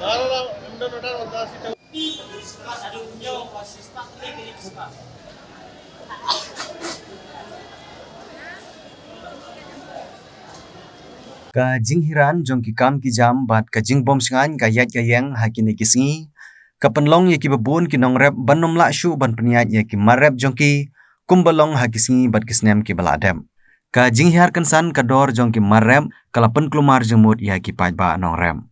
Ka jinghiran jong ki kam ki jam bat ka jingbom singan ka yat ka yang hakini kisngi ka penlong ye ki babun ki nongrep banom la shu ban peniat ye ki marep jong ki kumbalong hakisngi bat kisnem ki baladem ka jinghiar kansan ka dor jong ki marep kala pen klumar jemut ye ki pajba nongrem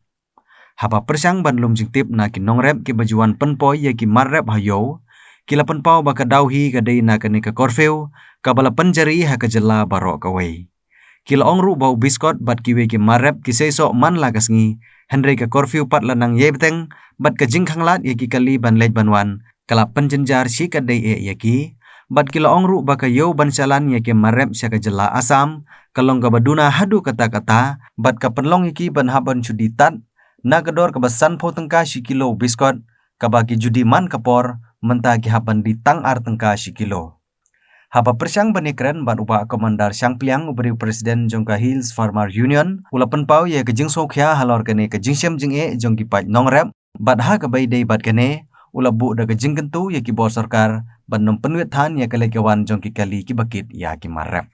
haba persang ban lum jingtip na ki nongrep ki bajuan penpoy ye ki marep hayo kila penpau ba ka dauhi ka dei na ka ni ka korfeu ka bala penjari ha ka jela barok ka wei kila ongru bau biskot bat kiwe ki marep ki seso man lagasngi Henry ka korfiu pat lanang yebteng bat ka jingkhanglat ye ki kali ban lej banwan kala penjenjar si ka dei ye ki bat kila ongru ba ka yo ban salan ye ki marep sya ka jela asam kalong ka baduna hadu kata-kata bat ka penlong ye ki ban haban chuditat na kador ka basan pho tengka si kilo biskot ka ba ki judi man kapor menta ki haban di tang ar tengka si kilo haba persyang banikren ban uba komandar syang pliang uberi presiden jongka Hills Farmer Union ula penpau ye ke jing sokhya halor kene ke jing syam jing e jong ki pat nongrep bat ha ka bai dei bat kene ula bu da ke jing kentu ye ki bor sarkar ban nom penwet than ye kale kawan jong ki kali ki bakit ya ki marep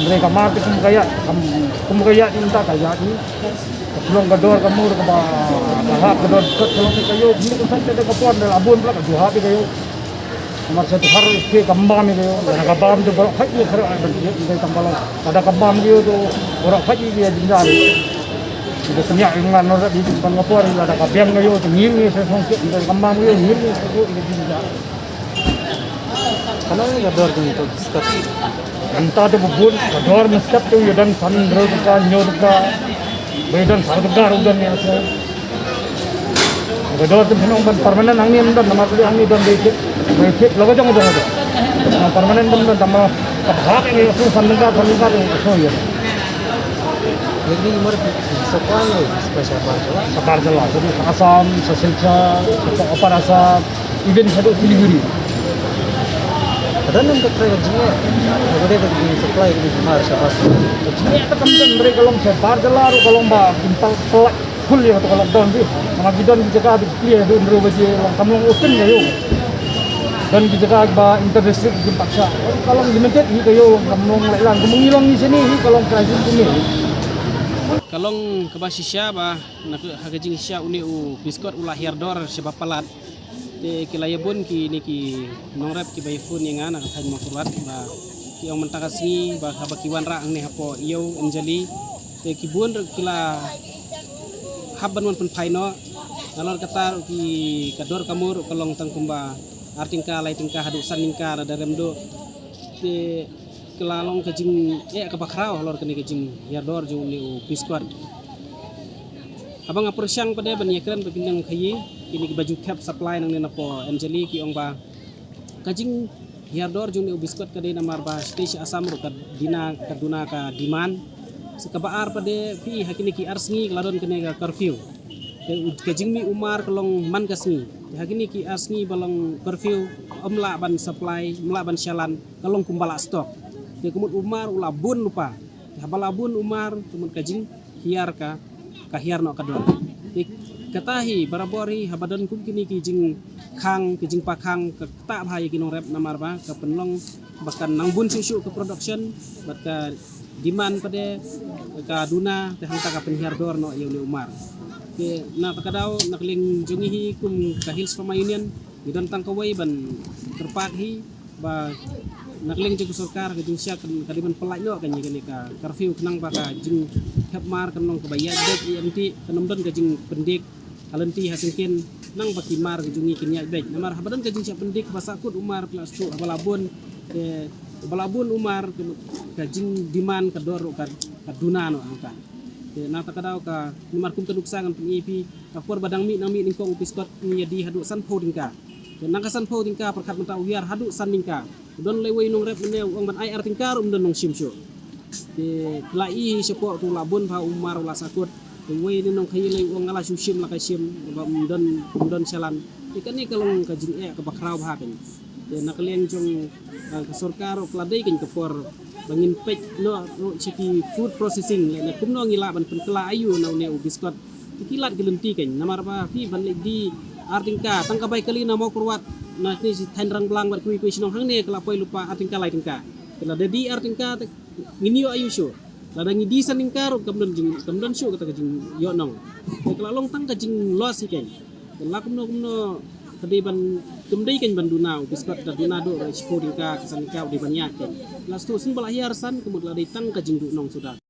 mereka mati kumkaya minta kaya ni belum kedor kamu ke bahak kedor belum kayu ini kan saya ke puan abun pula ke juha kayu masa tu harus ke kembang ni kayu ada kembang tu berak haji kerja ada kembang ada kembang dia tu berak haji dia jindal kita senyap dengan orang di depan kapuan ada kembang kayu tu ngiri saya songkit ada kembang kayu ngiri itu jindal kalau ya kedor tu sekat entah tu bubun, kadar mesti tu yadan sandro tu kan nyor tu kan, bedan sargar udan ni asal. Kadar tu punya orang permanen angni amdan, nama tu angni dan becik, lagu jangan udan ada. Permanen amdan, nama kabhak ni asal sandgar tu asal ya. Jadi umur sekolah ni spesial apa? Sakar jelas, jadi asam, sesilca, apa rasa, even satu Siliguri. Ada nampak kerja jiwa, ada bagi supply ini harus apa sih? Ini ada kampen mereka kalau sebar jelaru kalau mbak impal pelak full ya kalau lockdown tu, nama kita ni jaga habis clear tu nero baje kamu open ya yo, dan kita jaga bah interdistrik paksa. Kalau limited ni kayo kamu lelang, kamu ngilang di sini kalau crisis ni. Kalau kebasisya bah nak hagajing sya uni biskot ulah hirdor sebab pelat. Di kilaya bun ki ni ki nongrep ki bai fun yang anak kan makurat ba ki ong mentakasi ba kabakiwan ra ang ni hapo iyo anjali te ki bun kila habban mon pen paino nalor kata ki kador kamur kolong tangkumba artingka lai tingka hadu saningka da remdo te kelalong kejing kabakrau halor kene kejing yardor ju ni biskot abang apur syang pada banyakran berpindang kayi ini baju cap supply nang nena po Angeli ki ong ba kajing yardor juni biskot kade namar ba stage asam ro dina kaduna ka diman sekabaar pada pi hakini ki arsngi ladon kene ka curfew kajing mi umar kelong man kasngi hakini ki arsngi balong curfew omla ban supply omla ban syalan kalong kumbala stok de kumut umar ula bun lupa habalabun umar kumut kajing hiar ka kahiar no kador katahi barabori habadan kum kini kijing pakang ke tak bahaya kinong rep namar ba ke penlong bahkan nangbun susu ke production bat ka demand pada ka duna te hangta ka penhiar dor no yuni umar ke na takadaw nakling jungihi kum ka Hills Farmer Union gidan tangkawai ban terpakhi ba nakling jeng sarkar ke jing syak kadiman pelanyo kan yene ka curfew kenang ba ka jing hepmar kenong kebayat dek IMT kenomdon ke jing pendik alenti hasingkin nang bakimar ke jungi kinya bek namar habadan ke jing syak pendik basakut umar plastu balabun umar ke jing diman ke dor ka duna no angka na takadaw ka numar kum keduksangan PEP kapor badang mi nang mi ningkong piskot ni di hadu san po dingka nangkasan po dingka perkat menta uyar hadu san ningka don lewai nong rep ne ong ban ai artingkar don nong simsyo de lai sepo tu labun pa umar ula sakut Tuwe ni nong kayi lay uang ngala susim la kasim ba mdon salan. Ikan ni kalong ka jing ka bakraw bahapin. Ya nakaliang jong ka sarkar o kladai kan kapor bangin pek no cheki food processing na kumno ngila ban penkela ayu na ne biskot kilat gelenti kan namar ba pi ban di artingka tangka bai kali na mo kurwat na ni si thanrang blang bat kui sinong hang ne kala poi lupa artingka lai tingka kala dedi artingka nginio ayu syo lada ngidi saningka ro kamdon syo kata jing yo nong kala long tang ka jing los ikan kala kumno kadiban tumdai kan bandunau biskot da dunado expo tingka kasanika di banyak kan las tu sun balahiar san kemudian ditang ka jing du nong sudah